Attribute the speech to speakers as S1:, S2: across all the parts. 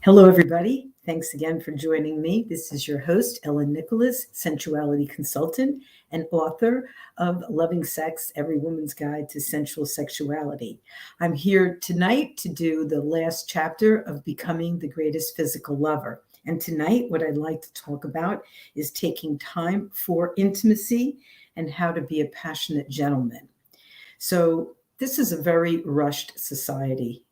S1: Hello, everybody. Thanks again for joining me. This is your host, Ellen Nicholas, sensuality consultant and author of Loving Sex, Every Woman's Guide to Sensual Sexuality. I'm here tonight to do the last chapter of Becoming the Greatest Physical Lover. And tonight, what I'd like to talk about is taking time for intimacy and how to be a passionate gentleman. So, this is a very rushed society.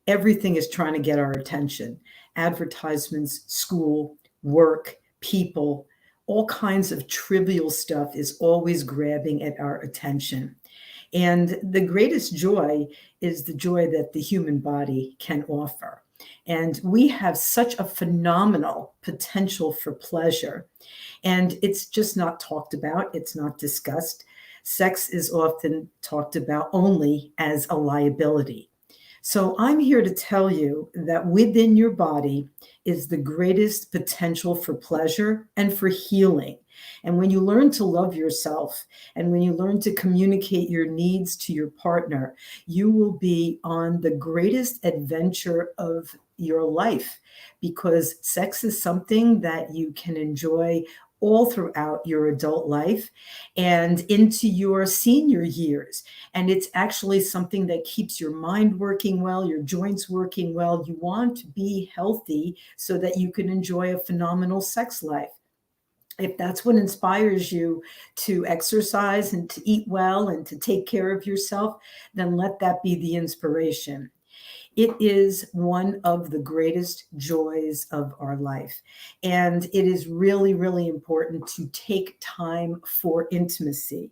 S1: Everything is trying to get our attention. Advertisements, school, work, people, all kinds of trivial stuff is always grabbing at our attention. And the greatest joy is the joy that the human body can offer. And we have such a phenomenal potential for pleasure. And it's just not talked about, it's not discussed. Sex is often talked about only as a liability. So I'm here to tell you that within your body is the greatest potential for pleasure and for healing. And when you learn to love yourself and when you learn to communicate your needs to your partner, you will be on the greatest adventure of your life, because sex is something that you can enjoy all throughout your adult life and into your senior years. And it's actually something that keeps your mind working well, your joints working well. You want to be healthy so that you can enjoy a phenomenal sex life. If that's what inspires you to exercise and to eat well and to take care of yourself, then let that be the inspiration. It is one of the greatest joys of our life. And it is really, really important to take time for intimacy.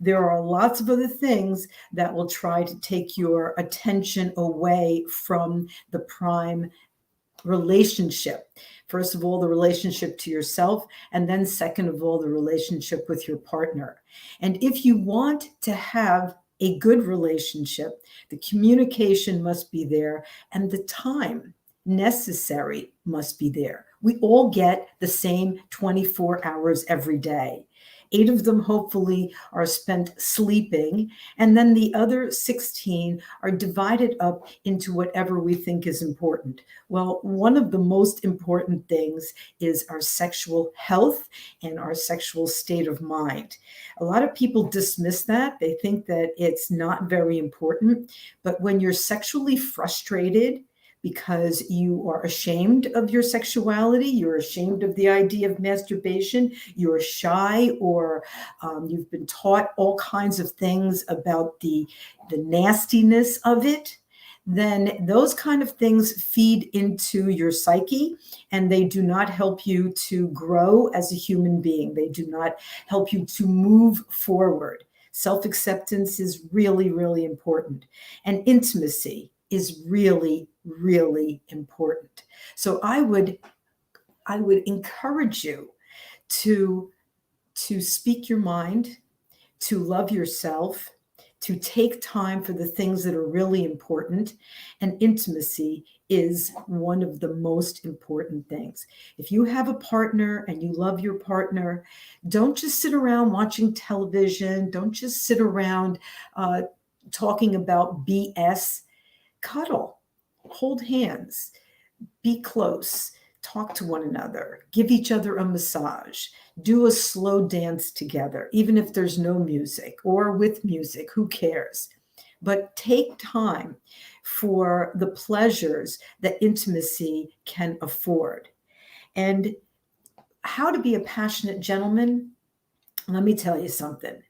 S1: There are lots of other things that will try to take your attention away from the prime relationship. First of all, the relationship to yourself, and then second of all, the relationship with your partner. And if you want to have a good relationship, the communication must be there and the time necessary must be there. We all get the same 24 hours every day. 8 of them hopefully are spent sleeping, and then the other 16 are divided up into whatever we think is important. Well, one of the most important things is our sexual health and our sexual state of mind. A lot of people dismiss that. They think that it's not very important, but when you're sexually frustrated, because you are ashamed of your sexuality, you're ashamed of the idea of masturbation, you're shy, or you've been taught all kinds of things about the nastiness of it, then those kind of things feed into your psyche and they do not help you to grow as a human being. They do not help you to move forward. Self-acceptance is really, really important. And intimacy is really, really important. So I would encourage you to speak your mind, to love yourself, to take time for the things that are really important. And intimacy is one of the most important things. If you have a partner and you love your partner, don't just sit around watching television. Don't just sit around talking about BS. Cuddle, hold hands, be close, talk to one another, give each other a massage, do a slow dance together, even if there's no music or with music, who cares? But take time for the pleasures that intimacy can afford. And how to be a passionate gentleman? Let me tell you something.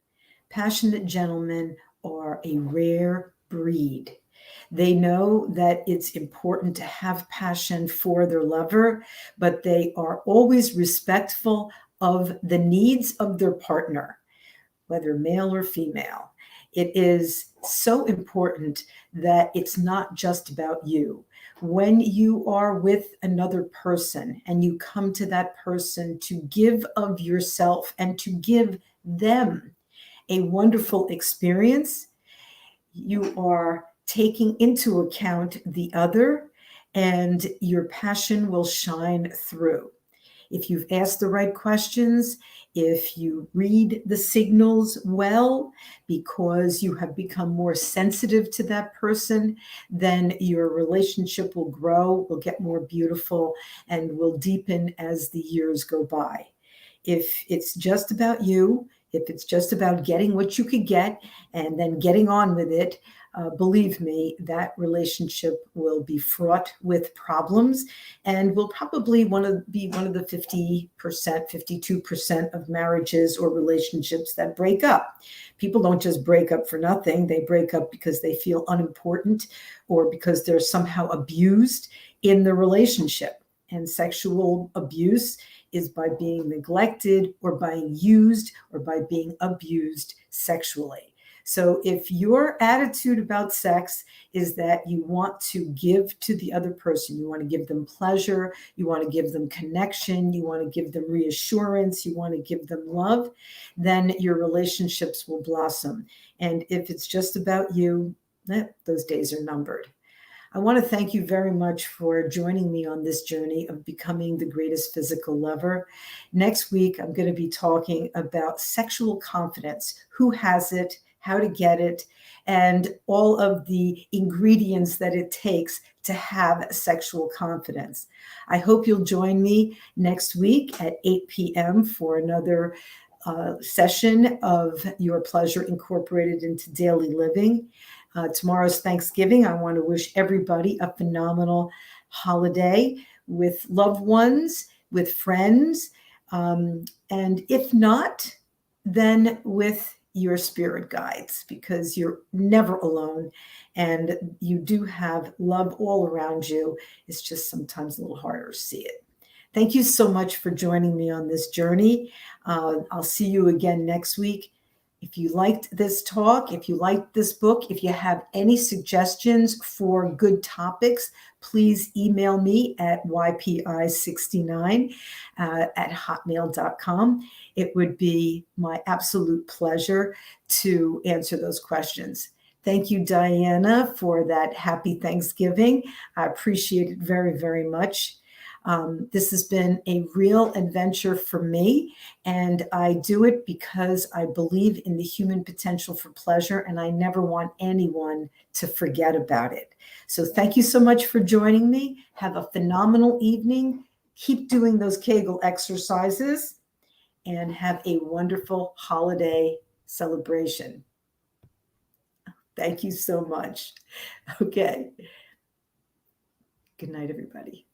S1: Passionate gentlemen are a rare breed. They know that it's important to have passion for their lover, but they are always respectful of the needs of their partner, whether male or female. It is so important that it's not just about you. When you are with another person and you come to that person to give of yourself and to give them a wonderful experience, you are taking into account the other, and your passion will shine through. If you've asked the right questions, if you read the signals well, because you have become more sensitive to that person, then your relationship will grow, will get more beautiful, and will deepen as the years go by. If it's just about you, if it's just about getting what you could get and then getting on with it, believe me, that relationship will be fraught with problems and will probably be one of the 50%, 52% of marriages or relationships that break up. People don't just break up for nothing. They break up because they feel unimportant or because they're somehow abused in the relationship. And sexual abuse is by being neglected or by used or by being abused sexually. So if your attitude about sex is that you want to give to the other person, you want to give them pleasure, you want to give them connection, you want to give them reassurance, you want to give them love, then your relationships will blossom. And if it's just about you, those days are numbered. I want to thank you very much for joining me on this journey of becoming the greatest physical lover. Next week, I'm going to be talking about sexual confidence, who has it, how to get it, and all of the ingredients that it takes to have sexual confidence. I hope you'll join me next week at 8 p.m. for another session of Your Pleasure Incorporated into Daily Living. Tomorrow's Thanksgiving. I want to wish everybody a phenomenal holiday with loved ones, with friends, and if not, then with your spirit guides, because you're never alone and you do have love all around you. It's just sometimes a little harder to see it. Thank you so much for joining me on this journey. I'll see you again next week. If you liked this talk, if you liked this book, if you have any suggestions for good topics, please email me at ypi69 at hotmail.com. It would be my absolute pleasure to answer those questions. Thank you, Diana, for that happy Thanksgiving. I appreciate it very, very much. This has been a real adventure for me, and I do it because I believe in the human potential for pleasure, and I never want anyone to forget about it. So thank you so much for joining me. Have a phenomenal evening. Keep doing those Kegel exercises, and have a wonderful holiday celebration. Thank you so much. Okay. Good night, everybody.